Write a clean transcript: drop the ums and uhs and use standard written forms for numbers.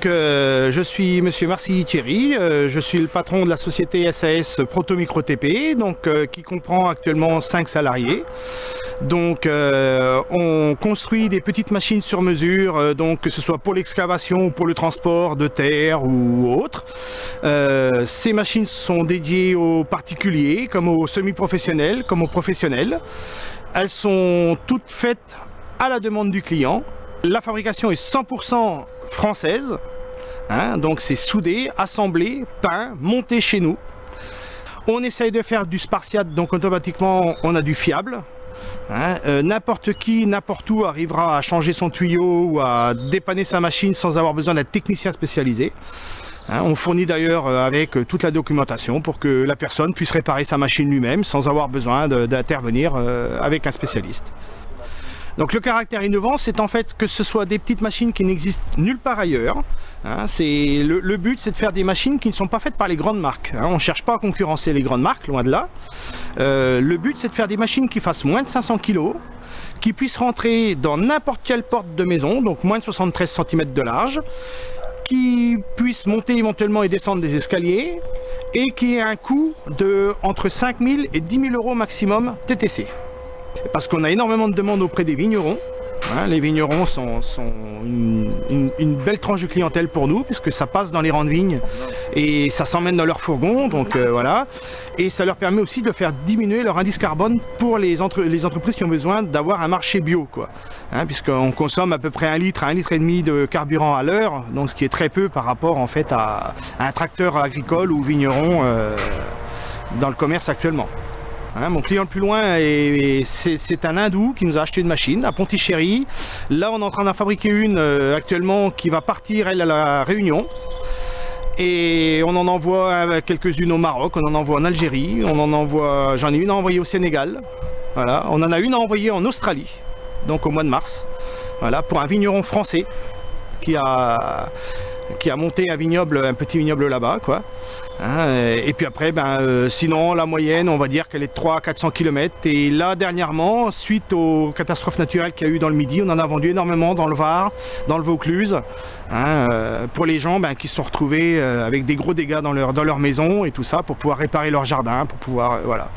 je suis Monsieur Marcy Thierry, je suis le patron de la société SAS Proto Micro TP, qui comprend actuellement 5 salariés. On construit des petites machines sur mesure, que ce soit pour l'excavation ou pour le transport de terre ou autre. Ces machines sont dédiées aux particuliers, comme aux semi-professionnels, comme aux professionnels. Elles sont toutes faites à la demande du client. La fabrication est 100% française, donc c'est soudé, assemblé, peint, monté chez nous. On essaye de faire du spartiate, donc automatiquement on a du fiable. N'importe qui, n'importe où arrivera à changer son tuyau ou à dépanner sa machine sans avoir besoin d'un technicien spécialisé. On fournit d'ailleurs avec toute la documentation pour que la personne puisse réparer sa machine lui-même sans avoir besoin d'intervenir avec un spécialiste. Donc le caractère innovant, c'est en fait que ce soit des petites machines qui n'existent nulle part ailleurs. Le but, c'est de faire des machines qui ne sont pas faites par les grandes marques. On ne cherche pas à concurrencer les grandes marques, loin de là. Le but, c'est de faire des machines qui fassent moins de 500 kg, qui puissent rentrer dans n'importe quelle porte de maison, donc moins de 73 cm de large, qui puissent monter éventuellement et descendre des escaliers, et qui aient un coût de entre 5 000 et 10 000 euros maximum TTC. Parce qu'on a énormément de demandes auprès des vignerons. Les vignerons sont une belle tranche de clientèle pour nous, puisque ça passe dans les rangs de vignes et ça s'emmène dans leur fourgon, voilà. Et ça leur permet aussi de faire diminuer leur indice carbone pour les entreprises qui ont besoin d'avoir un marché bio, puisqu'on consomme à peu près 1 litre à 1,5 litre de carburant à l'heure, donc ce qui est très peu par rapport en fait à un tracteur agricole ou vigneron dans le commerce actuellement. Mon client le plus loin, c'est un hindou qui nous a acheté une machine à Pontichéry. Là, on est en train d'en fabriquer une actuellement qui va partir, elle, à la Réunion. Et on en envoie quelques-unes au Maroc, on en envoie en Algérie, j'en ai une à envoyer au Sénégal. Voilà. On en a une à envoyer en Australie, donc au mois de mars. Voilà, pour un vigneron français qui a monté un petit vignoble là-bas, et puis après, sinon la moyenne, on va dire qu'elle est de 300 à 400 km. Et là, dernièrement, suite aux catastrophes naturelles qu'il y a eu dans le Midi, on en a vendu énormément dans le Var, dans le Vaucluse, pour les gens qui se sont retrouvés avec des gros dégâts dans leur maison et tout ça, pour pouvoir réparer leur jardin, pour pouvoir, voilà.